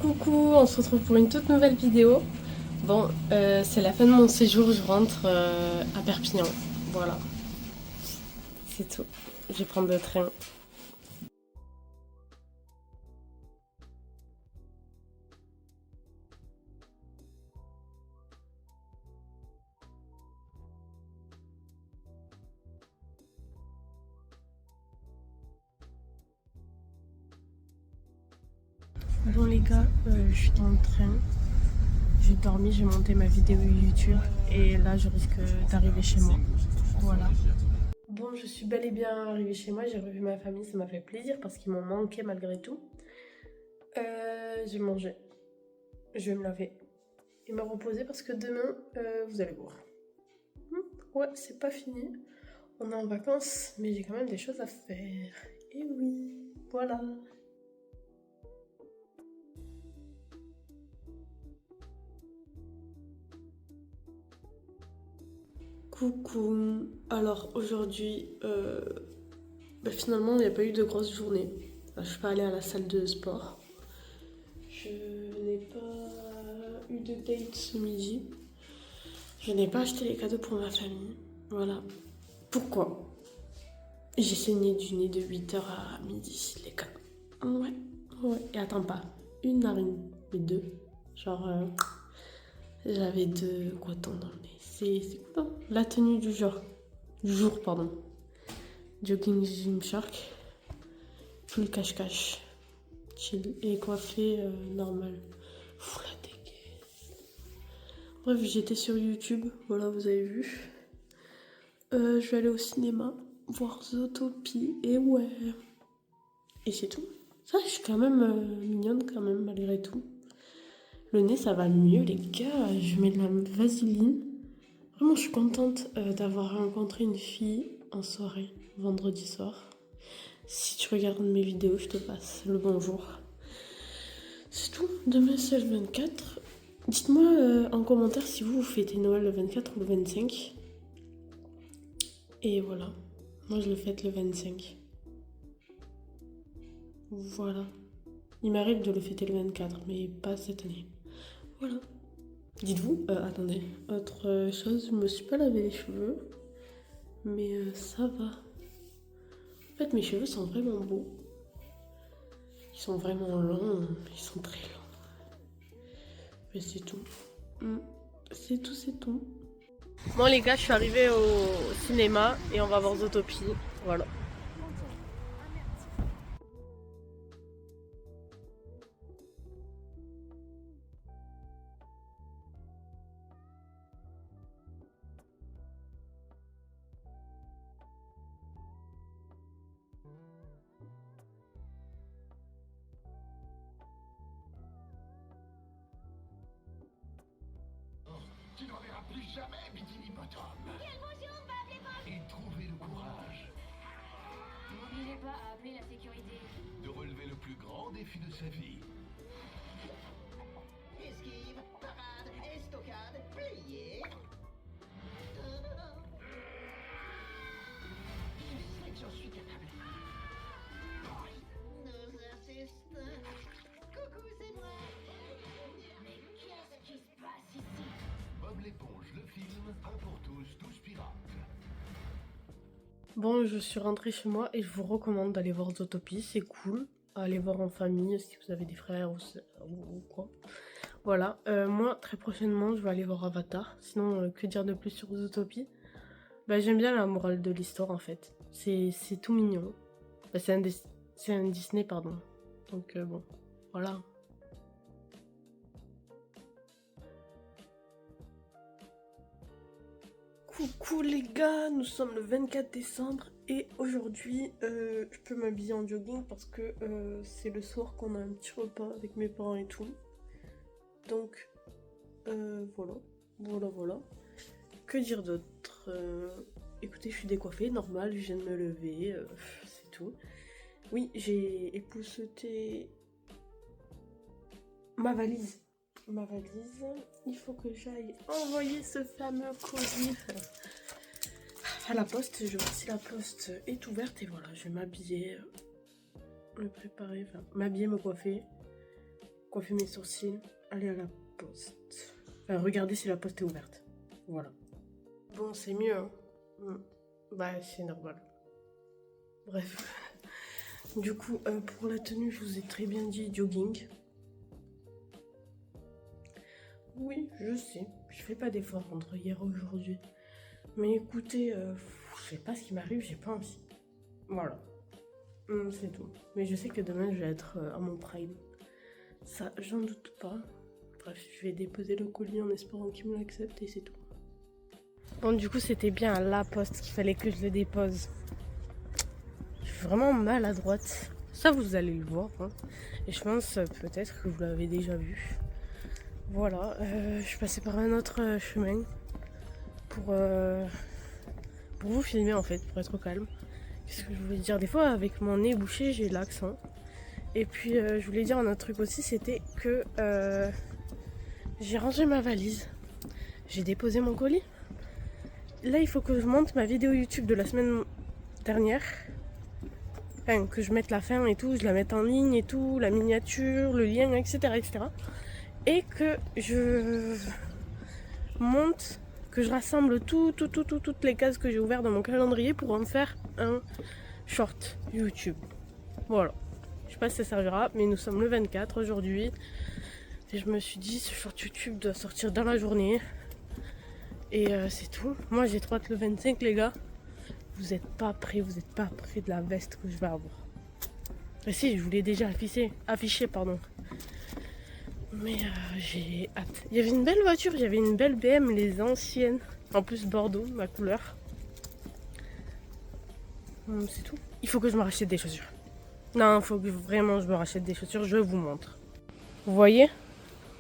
Coucou, on se retrouve pour une toute nouvelle vidéo. Bon, c'est la fin de mon séjour, je rentre à Perpignan. Voilà, c'est tout. Je vais prendre le train. Bon les gars, je suis dans le train. J'ai dormi, j'ai monté ma vidéo YouTube et là je risque d'arriver chez moi. Voilà. Bon, je suis bel et bien arrivée chez moi, j'ai revu ma famille, ça m'a fait plaisir parce qu'ils m'ont manqué malgré tout. J'ai mangé, je vais me laver et me reposer parce que demain, vous allez voir. Ouais, c'est pas fini. On est en vacances, mais j'ai quand même des choses à faire. Et oui, voilà. Coucou. Alors aujourd'hui, finalement, il n'y a pas eu de grosse journée. Je suis pas allée à la salle de sport. Je n'ai pas eu de date ce midi. Je n'ai pas acheté les cadeaux pour ma famille. Voilà. Pourquoi? J'ai saigné du nez de 8h à midi, les gars. Ouais, ouais. Et attends pas, une narine, mais deux. Genre, j'avais deux cotons dans le nez. C'est cool, hein. La tenue du jour. Du jour, pardon. Jogging Gymshark. Pull cache-cache. Chill. Et coiffé normal. Fou la dégaine. Bref, j'étais sur YouTube. Voilà, vous avez vu. Je vais aller au cinéma. Voir Zootopie. Et ouais. Et c'est tout. Ça, je suis quand même mignonne quand même, malgré tout. Le nez, ça va mieux, les gars. Je mets de la vaseline. Vraiment, je suis contente d'avoir rencontré une fille en soirée, vendredi soir. Si tu regardes mes vidéos, je te passe le bonjour. C'est tout. Demain, c'est le 24. Dites-moi en commentaire si vous fêtez Noël le 24 ou le 25. Et voilà. Moi, je le fête le 25. Voilà. Il m'arrive de le fêter le 24, mais pas cette année. Voilà. Dites-vous, attendez, autre chose, je me suis pas lavé les cheveux, mais ça va. En fait, mes cheveux sont vraiment beaux. Ils sont vraiment longs, ils sont très longs. Mais c'est tout. C'est tout, c'est tout. Bon les gars, je suis arrivée au cinéma et on va voir Zootopie. Voilà. Tu n'en verras plus jamais, Bikini Bottom. Quel bonjour, va appeler Bob. Et trouvez le courage N'oubliez pas à appeler la sécurité. de relever le plus grand défi de sa vie. Esquive, parade, estocade, plié. Je sais que j'en suis capable. Nos assistants. Coucou, c'est moi. Mais qu'est-ce qui se passe ici? Bob l'éponge, le film, un pour tous, 12 pirates. Bon, je suis rentrée chez moi et je vous recommande d'aller voir Zootopie, c'est cool. Allez voir en famille si vous avez des frères ou quoi. Voilà, moi très prochainement je vais aller voir Avatar. Sinon, que dire de plus sur Zootopie? Bah, j'aime bien la morale de l'histoire en fait. C'est tout mignon. Bah, c'est un Disney, pardon. Donc bon, voilà. Coucou les gars, nous sommes le 24 décembre et aujourd'hui je peux m'habiller en jogging parce que c'est le soir qu'on a un petit repas avec mes parents et tout. Donc voilà, voilà. Que dire d'autre? Écoutez, je suis décoiffée, normal, je viens de me lever, c'est tout. Oui, j'ai épousseté ma valise. Il faut que j'aille envoyer ce fameux colis à la poste. Je vois si la poste est ouverte et voilà, je vais m'habiller, me préparer, enfin m'habiller, me coiffer coiffer mes sourcils, aller à la poste. Regardez si la poste est ouverte. Voilà. Bon, c'est mieux, hein. Bah, c'est normal. Bref. Du coup, pour la tenue, je vous ai très bien dit jogging. Oui, je sais. Je fais pas d'effort entre hier et aujourd'hui. Mais écoutez, je sais pas ce qui m'arrive, j'ai pas envie. Voilà. C'est tout. Mais je sais que demain, je vais être à mon prime. Ça, j'en doute pas. Bref, je vais déposer le colis en espérant qu'il me l'accepte et c'est tout. Bon, du coup, c'était bien à la poste qu'il fallait que je le dépose. Je suis vraiment maladroite. Ça, vous allez le voir, hein. Et je pense peut-être que vous l'avez déjà vu. Voilà, je suis passée par un autre chemin pour vous filmer en fait, pour être au calme. Qu'est-ce que je voulais dire? Des fois, avec mon nez bouché, j'ai l'accent. Et puis, je voulais dire un autre truc aussi, c'était que j'ai rangé ma valise. J'ai déposé mon colis. Là, il faut que je monte ma vidéo YouTube de la semaine dernière. Enfin, que je mette la fin et tout, je la mette en ligne et tout, la miniature, le lien, etc. etc. Et que je monte, que je rassemble toutes les cases que j'ai ouvertes dans mon calendrier pour en faire un short YouTube. Voilà. Je sais pas si ça servira, mais nous sommes le 24 aujourd'hui. Et je me suis dit, ce short YouTube doit sortir dans la journée. Et c'est tout. Moi, j'ai trop hâte le 25, les gars. Vous êtes pas prêts de la veste que je vais avoir. Et si, je vous l'ai déjà affiché, pardon. Mais j'ai hâte. Il y avait une belle voiture, il y avait une belle BM, les anciennes. En plus Bordeaux, ma couleur. C'est tout. Il faut que je me rachète des chaussures. Non, il faut que vraiment je me rachète des chaussures, je vous montre. Vous voyez?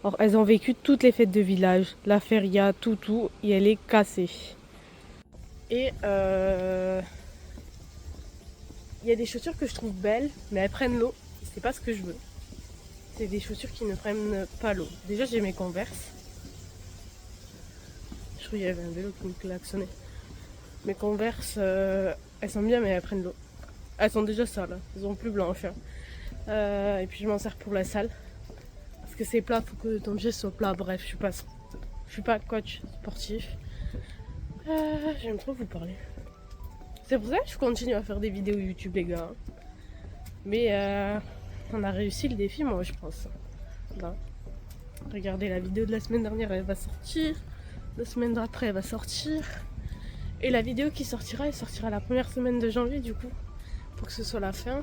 Alors, elles ont vécu toutes les fêtes de village, la feria, tout, et elle est cassée. Et il y a des chaussures que je trouve belles, mais elles prennent l'eau. C'est pas ce que je veux. C'est des chaussures qui ne prennent pas l'eau. Déjà, j'ai mes Converse. Je crois qu'il y avait un vélo qui me klaxonnait. Mes Converse, elles sont bien, mais elles prennent l'eau. Elles sont déjà sales, hein. Elles sont plus blanches. Hein. Et puis, je m'en sers pour la salle. Parce que c'est plat, il faut que ton pied soit plat. Bref, je suis pas coach sportif. J'aime trop vous parler. C'est pour ça que je continue à faire des vidéos YouTube, les gars. Mais on a réussi le défi, moi, je pense. Là. Regardez, la vidéo de la semaine dernière, elle va sortir. La semaine d'après, elle va sortir. Et la vidéo qui sortira, elle sortira la première semaine de janvier, du coup. Pour que ce soit la fin.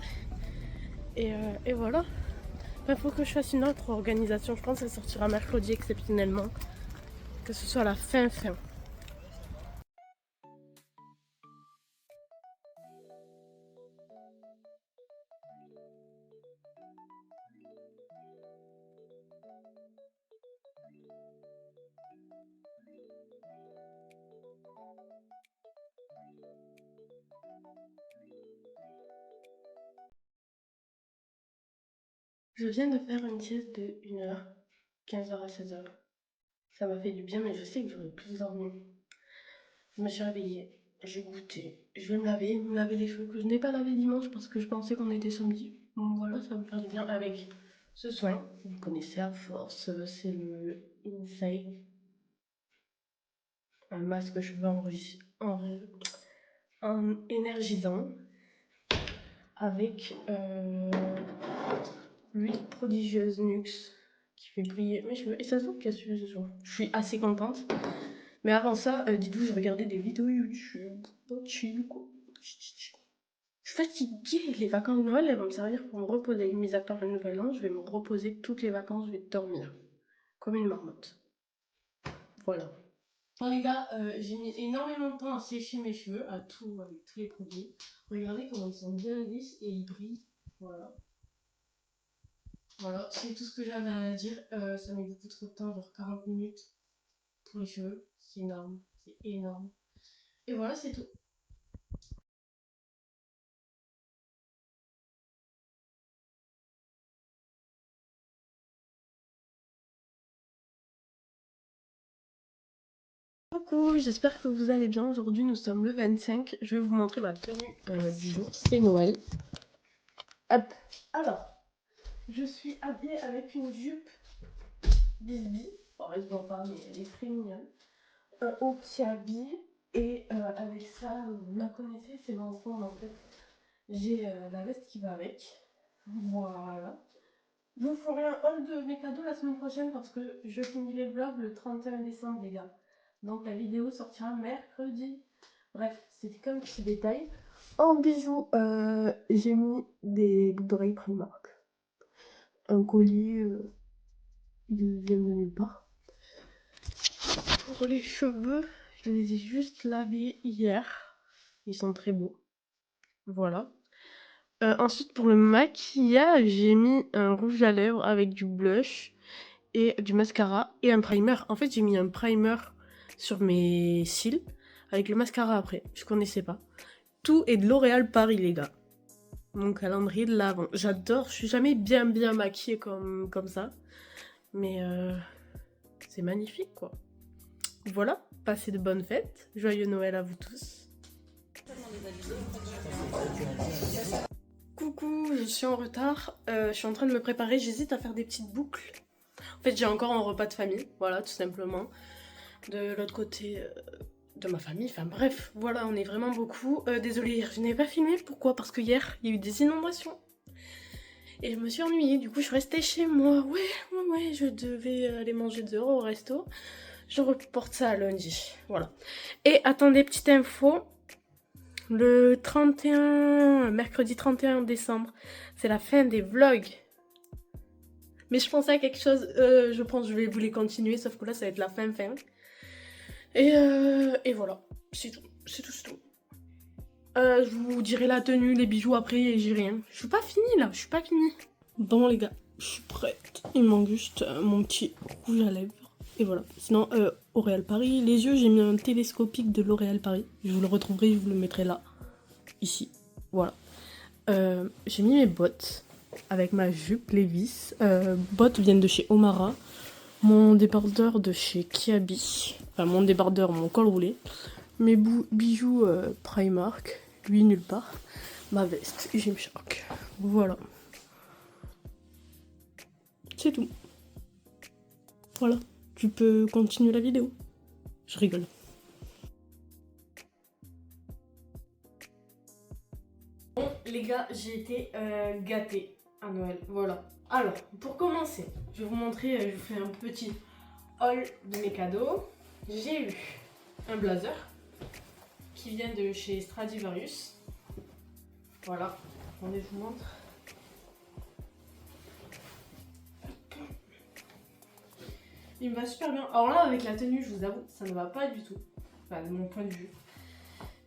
Et voilà. Il faut que je fasse une autre organisation. Je pense qu'elle sortira mercredi exceptionnellement. Que ce soit la fin. Je viens de faire une sieste de 1h, 15h à 16h. Ça m'a fait du bien, mais je sais que j'aurais plus dormi. Je me suis réveillée, j'ai goûté. Je vais me laver les cheveux que je n'ai pas lavé dimanche parce que je pensais qu'on était samedi. Donc voilà, ça va me faire du bien avec ce soin. Vous connaissez à force, c'est le Inside. Un masque cheveux en énergisant avec l'huile prodigieuse Nux qui fait briller mes cheveux. Et ça se voit qu'il y a ce jour. Je suis assez contente. Mais avant ça, dites-vous, je regardais des vidéos YouTube. Chill, quoi. Je suis fatiguée. Les vacances de Noël, elles vont me servir pour me reposer. Mis à part le nouvel an, je vais me reposer toutes les vacances, je vais dormir. Comme une marmotte. Voilà. Bon les gars, j'ai mis énormément de temps à sécher mes cheveux, avec tous les produits. Regardez comment ils sont bien lisses et ils brillent. Voilà. Voilà, c'est tout ce que j'avais à dire. Ça met beaucoup trop de temps, genre 40 minutes pour les cheveux. C'est énorme, c'est énorme. Et voilà, c'est tout. Coucou, j'espère que vous allez bien. Aujourd'hui, nous sommes le 25. Je vais vous montrer ma tenue du jour. C'est Noël. Hop, alors. Je suis habillée avec une jupe Disney. Bon, elle se voit pas, mais elle est très mignonne. Un haut qui habille. Et avec ça, vous la connaissez, c'est l'ensemble en fait. J'ai la veste qui va avec. Voilà. Je vous ferai un haul de mes cadeaux la semaine prochaine parce que je finis les vlogs le 31 décembre, les gars. Donc la vidéo sortira mercredi. Bref, c'était comme petit détail. En bijoux, j'ai mis des boucles d'oreilles Primark. Un collier, il vient de nulle part. Pour les cheveux, je les ai juste lavés hier. Ils sont très beaux. Voilà. Ensuite, pour le maquillage, j'ai mis un rouge à lèvres avec du blush et du mascara et un primer. En fait, j'ai mis un primer sur mes cils avec le mascara après. Je connaissais pas. Tout est de L'Oréal Paris, les gars. Mon calendrier de l'Avent. J'adore. Je suis jamais bien maquillée comme ça. Mais c'est magnifique, quoi. Voilà. Passez de bonnes fêtes. Joyeux Noël à vous tous. Coucou, je suis en retard. Je suis en train de me préparer. J'hésite à faire des petites boucles. En fait, j'ai encore un repas de famille. Voilà, tout simplement. De l'autre côté de ma famille. Enfin bref, voilà, on est vraiment beaucoup. Désolée, hier, je n'ai pas filmé. Pourquoi? Parce que hier, il y a eu des inondations. Et je me suis ennuyée. Du coup, je suis restée chez moi. Ouais, je devais aller manger dehors au resto. Je reporte ça à lundi. Voilà. Et attendez, petite info. Le 31, mercredi 31 décembre, c'est la fin des vlogs. Mais je pensais à quelque chose, je pense que je vais vous les continuer, sauf que là ça va être la fin. Et voilà, c'est tout. Je vous dirai la tenue, les bijoux après et j'ai rien. Je suis pas finie là, je suis pas finie. Bon les gars, je suis prête. Il me manque juste mon petit rouge à lèvres. Et voilà. Sinon, L'Oréal Paris. Les yeux, j'ai mis un télescopique de L'Oréal Paris. Je vous le retrouverai, je vous le mettrai là. Ici. Voilà. J'ai mis mes bottes avec ma jupe Levi's. Bottes viennent de chez Omara. Mon débardeur de chez Kiabi. Enfin, mon débardeur, mon col roulé. Mes bijoux Primark. Lui, nulle part. Ma veste Gymshark. Voilà. C'est tout. Voilà. Tu peux continuer la vidéo. Je rigole. Bon les gars, j'ai été gâtée à Noël. Voilà. Alors, pour commencer, je vais vous montrer, je vous fais un petit haul de mes cadeaux. J'ai eu un blazer qui vient de chez Stradivarius. Voilà. Attendez, je vous montre. Il me va super bien. Alors là, avec la tenue, je vous avoue, ça ne va pas du tout. Enfin, de mon point de vue.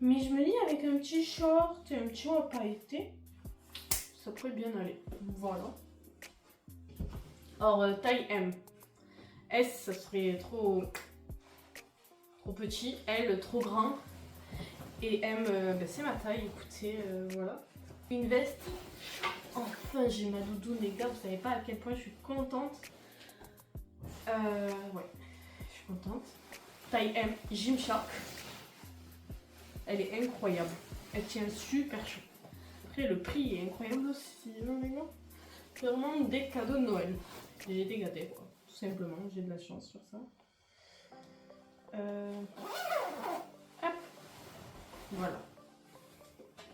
Mais je me dis, avec un petit short et un petit haut à pailleté, ça pourrait bien aller. Voilà. Alors, taille M. S, ça serait trop petit. L, trop grand. Et M, c'est ma taille. Écoutez, voilà. Une veste. Enfin, j'ai ma doudoune, les gars. Vous savez pas à quel point je suis contente. Ouais, je suis contente. Taille M, Gymshark. Elle est incroyable. Elle tient super chaud. Après, le prix est incroyable aussi. C'est vraiment des cadeaux de Noël. J'ai été gâtée, quoi. Tout simplement, j'ai de la chance sur ça. Hop. Voilà.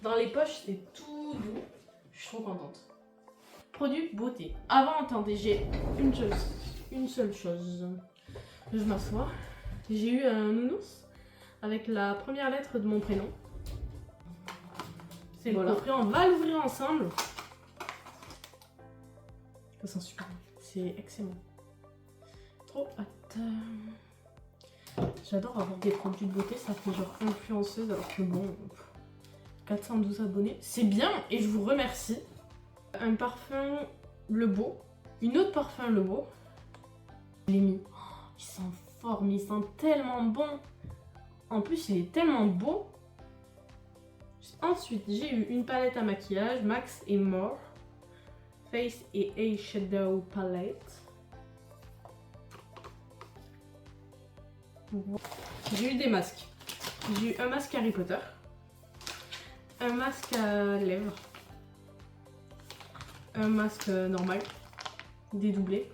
Dans les poches, c'est tout doux. Je suis trop contente. Produit beauté. Avant, attendez, j'ai une seule chose. Je m'assois. J'ai eu un nounours avec la première lettre de mon prénom. C'est voilà. Le coffret, on va l'ouvrir ensemble. Ça sent super bon. C'est excellent. Trop hâte. J'adore avoir des produits de beauté, ça fait genre influenceuse alors que bon, 412 abonnés, c'est bien et je vous remercie. Un parfum Le Beau, une autre parfum Le Beau. Je l'ai mis. Oh, il sent fort, mais il sent tellement bon. En plus, il est tellement beau. Ensuite, j'ai eu une palette à maquillage, Max et More. Face et Eyeshadow Palette. J'ai eu des masques. J'ai eu un masque Harry Potter. Un masque à lèvres. un masque normal, dédoublé.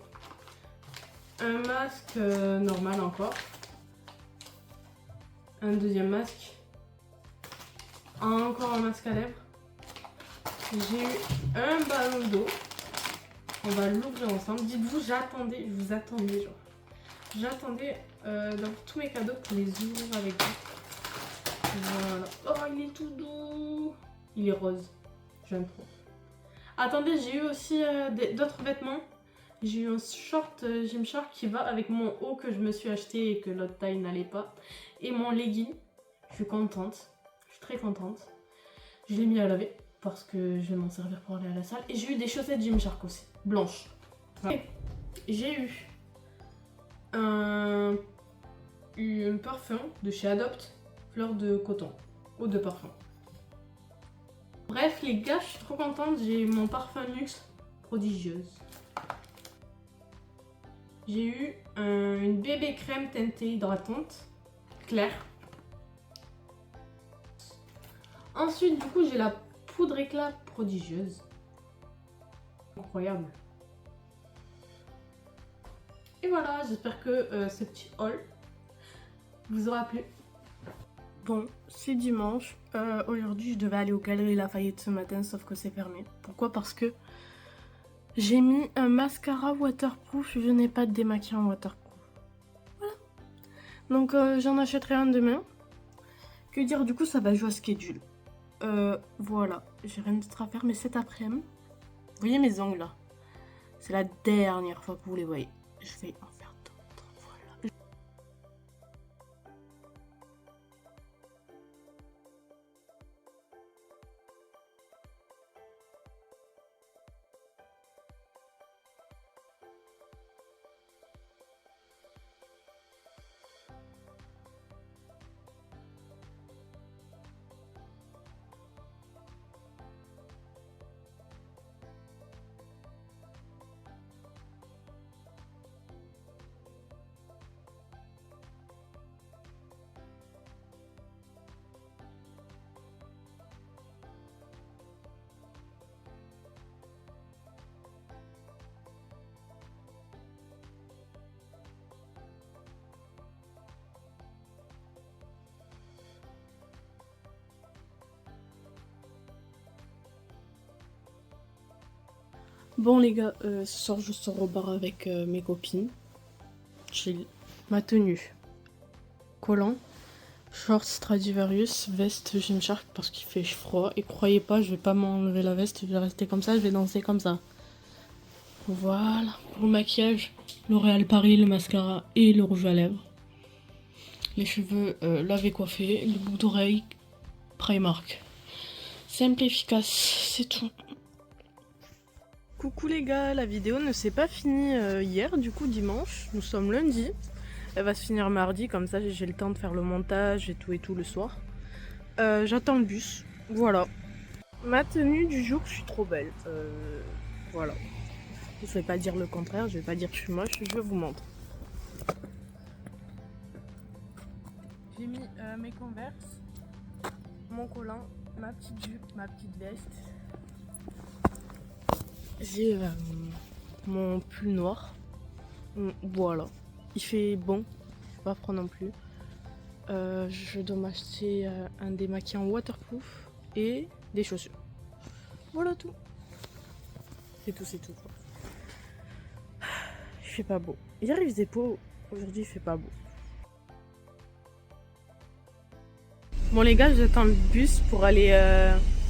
Un masque normal encore. Un deuxième masque. Encore un masque à lèvres. J'ai eu un ballon d'eau. On va l'ouvrir ensemble. Dites-vous, j'attendais, je vous attendais genre. J'attendais dans tous mes cadeaux pour les ouvrir avec vous. Voilà. Oh, il est tout doux. Il est rose. J'aime trop. Attendez, j'ai eu aussi d'autres vêtements. J'ai eu un short Gymshark qui va avec mon haut que je me suis acheté et que l'autre taille n'allait pas. Et mon legging. Je suis contente. Je suis très contente. Je l'ai mis à laver parce que je vais m'en servir pour aller à la salle. Et j'ai eu des chaussettes Gymshark aussi, blanches. Voilà. J'ai eu un parfum de chez Adopt, fleur de coton, eau de parfum. Bref les gars, je suis trop contente, j'ai mon parfum luxe prodigieuse. J'ai eu une bébé crème teintée hydratante, claire. Ensuite du coup j'ai la poudre éclat prodigieuse. Incroyable. Et voilà, j'espère que ce petit haul vous aura plu. Bon, c'est dimanche. Aujourd'hui, je devais aller aux Galeries Lafayette ce matin, sauf que c'est fermé. Pourquoi? Parce que j'ai mis un mascara waterproof. Je n'ai pas de démaquillant waterproof. Voilà. Donc, j'en achèterai un demain. Que dire, du coup, ça va jouer à schedule. Voilà. J'ai rien d'autre à faire, mais cet après-midi, vous voyez mes ongles là? C'est la dernière fois que vous les voyez. Je vais en faire d'autres. Voilà. Bon les gars, ce soir je sors au bar avec mes copines. J'ai ma tenue. Collant, shorts Stradivarius, veste Gymshark parce qu'il fait froid. Et croyez pas, je vais pas m'enlever la veste, je vais rester comme ça, je vais danser comme ça. Voilà, pour le maquillage, L'Oréal Paris, le mascara et le rouge à lèvres. Les cheveux lavés coiffés, le bout d'oreille, Primark. Simple, efficace, c'est tout. Coucou les gars, la vidéo ne s'est pas finie hier, du coup dimanche, nous sommes lundi. Elle va se finir mardi, comme ça j'ai le temps de faire le montage et tout le soir. J'attends le bus, voilà. Ma tenue du jour, je suis trop belle. Voilà. Je vais pas dire le contraire, je vais pas dire que je suis moche, je vous montre. J'ai mis mes Converse, mon collant, ma petite jupe, ma petite veste. J'ai mon pull noir. Voilà. Il fait bon. Je sais pas froid non plus. Je dois m'acheter un démaquillant waterproof et des chaussures. Voilà tout. C'est tout, c'est tout. Il fait pas beau. Hier il faisait beau. Aujourd'hui il fait pas beau. Bon les gars, j'attends le bus pour aller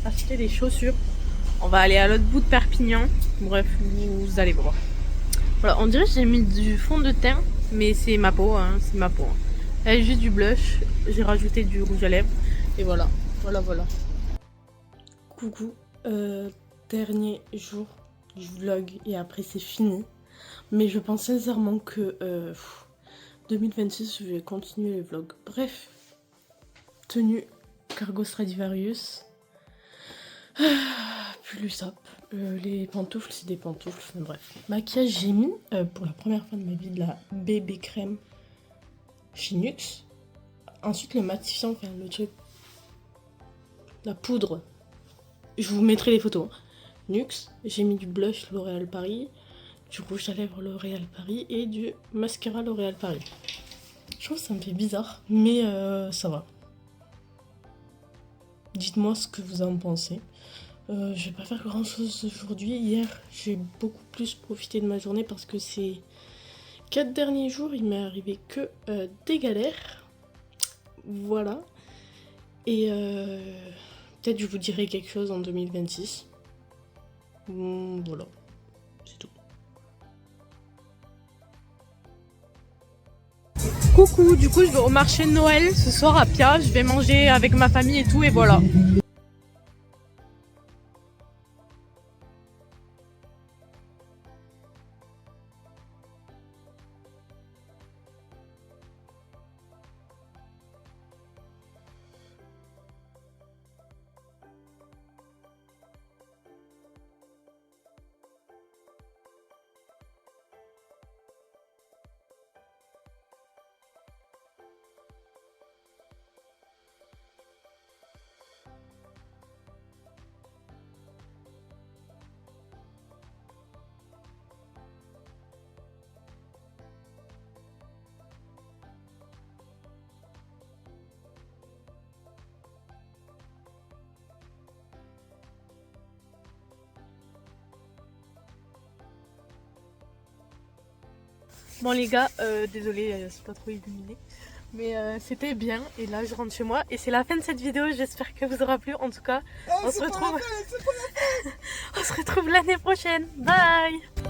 acheter des chaussures. On va aller à l'autre bout de Perpignan. Bref, vous allez voir. Voilà, on dirait que j'ai mis du fond de teint, mais c'est ma peau, hein, c'est ma peau. Là, j'ai juste du blush, j'ai rajouté du rouge à lèvres, et voilà, voilà. Coucou, dernier jour du vlog, et après c'est fini. Mais je pense sincèrement que 2026, je vais continuer les vlogs. Bref, tenue cargo Stradivarius. Pull USAP, les pantoufles c'est des pantoufles, enfin, bref. Maquillage, j'ai mis pour la première fois de ma vie de la bébé crème chez NYX. Ensuite le matifiant, enfin le truc, la poudre, je vous mettrai les photos. NYX. J'ai mis du blush L'Oréal Paris, du rouge à lèvres L'Oréal Paris et du mascara L'Oréal Paris. Je trouve que ça me fait bizarre, mais ça va. Dites-moi ce que vous en pensez. Je vais pas faire grand chose aujourd'hui. Hier, j'ai beaucoup plus profité de ma journée parce que ces 4 derniers jours, il m'est arrivé que des galères. Voilà. Et peut-être je vous dirai quelque chose en 2026. Voilà, c'est tout. Coucou, du coup je vais au marché de Noël ce soir à Pia, je vais manger avec ma famille et tout et voilà. Bon les gars, désolé, c'est pas trop illuminé, mais c'était bien et là je rentre chez moi et c'est la fin de cette vidéo, j'espère qu'elle vous aura plu. En tout cas, on se retrouve l'année prochaine, bye.